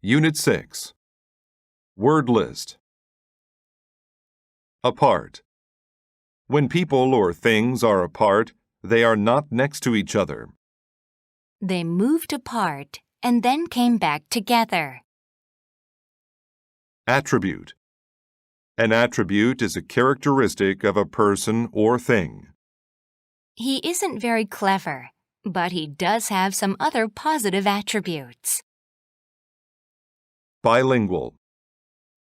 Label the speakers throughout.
Speaker 1: Unit 6. Word list. Apart. When people or things are apart, they are not next to each other.
Speaker 2: They moved apart and then came back together.
Speaker 1: Attribute. An attribute is a characteristic of a person or thing.
Speaker 2: He isn't very clever, but he does have some other positive attributes.
Speaker 1: Bilingual.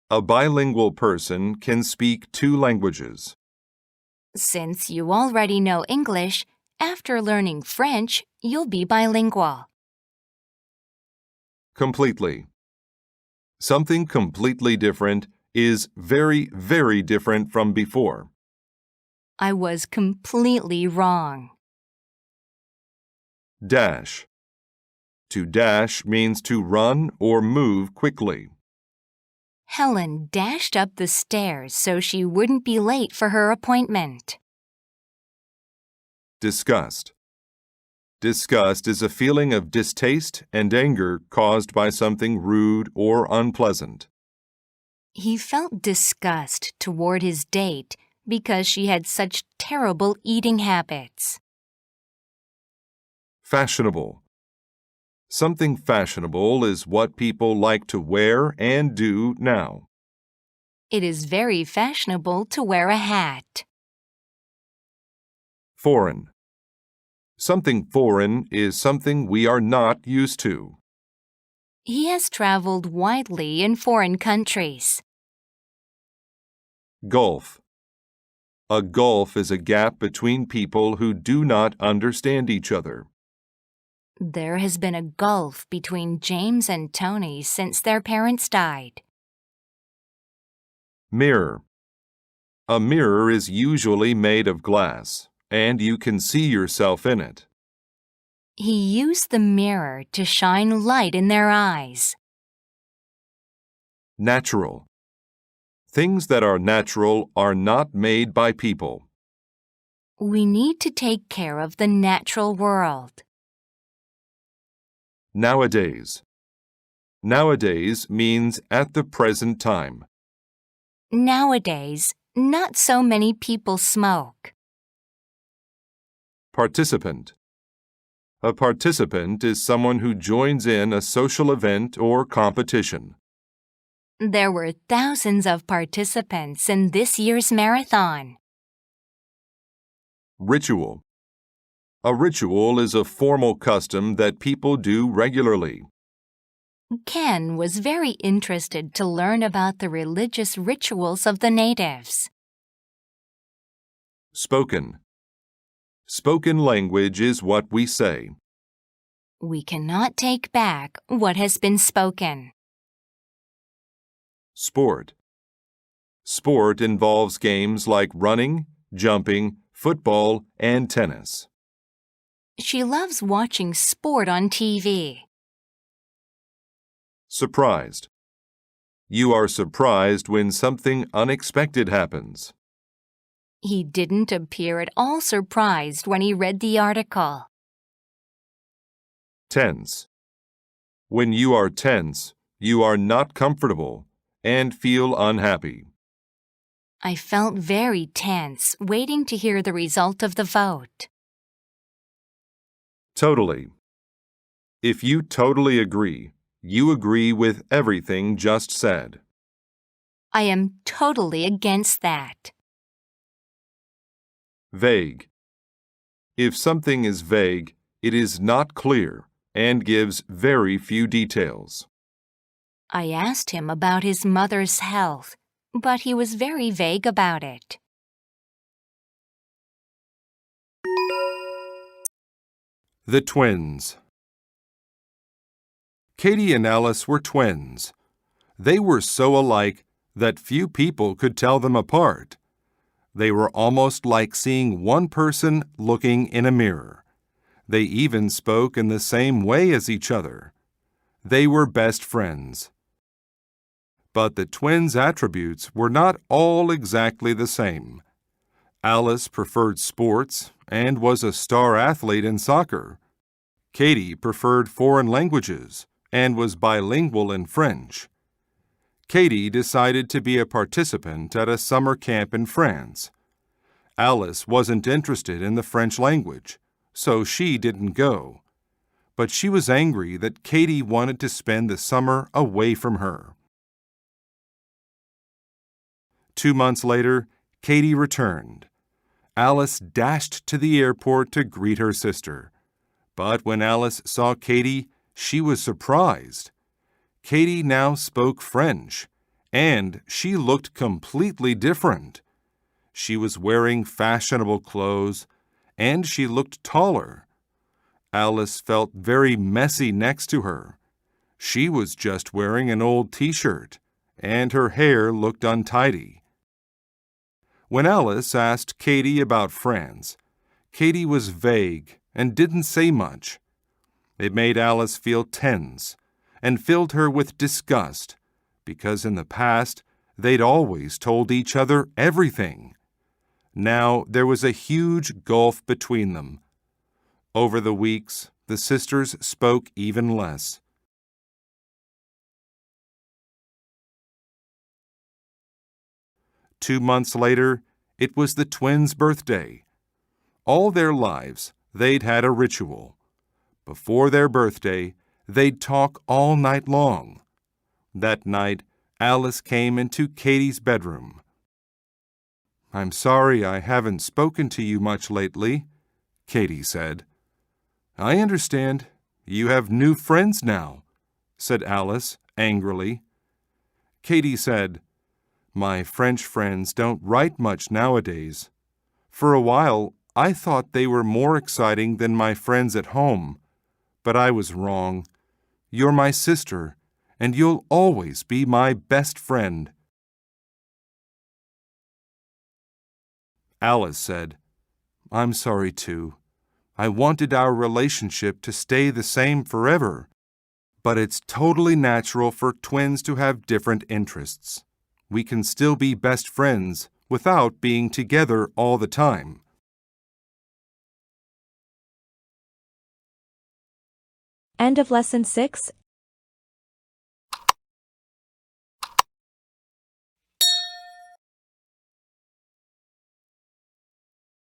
Speaker 1: A bilingual person can speak 2 languages.
Speaker 2: Since you already know English, after learning French, you'll be bilingual.
Speaker 1: Completely. Something completely different is very, very different from before.
Speaker 2: I was completely wrong.
Speaker 1: Dash. To dash means to run or move quickly.
Speaker 2: Helen dashed up the stairs so she wouldn't be late for her appointment.
Speaker 1: Disgust. Disgust is a feeling of distaste and anger caused by something rude or unpleasant.
Speaker 2: He felt disgust toward his date because she had such terrible eating habits.
Speaker 1: Fashionable. Something fashionable is what people like to wear and do now.
Speaker 2: It is very fashionable to wear a hat.
Speaker 1: Foreign. Something foreign is something we are not used to.
Speaker 2: He has traveled widely in foreign countries.
Speaker 1: Gulf. A gulf is a gap between people who do not understand each other.
Speaker 2: There has been a gulf between James and Tony since their parents died.
Speaker 1: Mirror. A mirror is usually made of glass, and you can see yourself in it.
Speaker 2: He used the mirror to shine light in their eyes.
Speaker 1: Natural. Things that are natural are not made by people.
Speaker 2: We need to take care of the natural world.
Speaker 1: Nowadays. Nowadays means at the present time.
Speaker 2: Nowadays, not so many people smoke.
Speaker 1: Participant. A participant is someone who joins in a social event or competition.
Speaker 2: There were thousands of participants in this year's marathon.
Speaker 1: Ritual. A ritual is a formal custom that people do regularly.
Speaker 2: Ken was very interested to learn about the religious rituals of the natives.
Speaker 1: Spoken. Spoken language is what we say.
Speaker 2: We cannot take back what has been spoken.
Speaker 1: Sport. Sport involves games like running, jumping, football, and tennis.
Speaker 2: She loves watching sport on TV.
Speaker 1: Surprised. You are surprised when something unexpected happens.
Speaker 2: He didn't appear at all surprised when he read the article.
Speaker 1: Tense. When you are tense, you are not comfortable and feel unhappy.
Speaker 2: I felt very tense waiting to hear the result of the vote.
Speaker 1: Totally. If you totally agree, you agree with everything just said.
Speaker 2: I am totally against that.
Speaker 1: Vague. If something is vague, it is not clear and gives very few details.
Speaker 2: I asked him about his mother's health, but he was very vague about it.
Speaker 1: The twins. Katie and Alice were twins. They were so alike that few people could tell them apart. They were almost like seeing one person looking in a mirror. They even spoke in the same way as each other. They were best friends. But the twins' attributes were not all exactly the same. Alice preferred sports and was a star athlete in soccer. Katie preferred foreign languages and was bilingual in French. Katie decided to be a participant at a summer camp in France. Alice wasn't interested in the French language, so she didn't go. But she was angry that Katie wanted to spend the summer away from her. 2 months later, Katie returned. Alice dashed to the airport to greet her sister. But when Alice saw Katie, she was surprised. Katie now spoke French, and she looked completely different. She was wearing fashionable clothes, and she looked taller. Alice felt very messy next to her. She was just wearing an old t-shirt, and her hair looked untidy. When Alice asked Katie about France, Katie was vague and didn't say much. It made Alice feel tense and filled her with disgust, because in the past they'd always told each other everything. Now there was a huge gulf between them. Over the weeks, the sisters spoke even less. Two months later, it was the twins' birthday. All their lives, they'd had a ritual. Before their birthday, they'd talk all night long. That night, Alice came into Katie's bedroom. "I'm sorry I haven't spoken to you much lately," Katie said. "I understand. You have new friends now," said Alice angrily. Katie said, "My French friends don't write much nowadays. For a while, I thought they were more exciting than my friends at home, but I was wrong. You're my sister, and you'll always be my best friend." Alice said, "I'm sorry too. I wanted our relationship to stay the same forever, but it's totally natural for twins to have different interests. We can still be best friends without being together all the time."
Speaker 3: End of Lesson 6.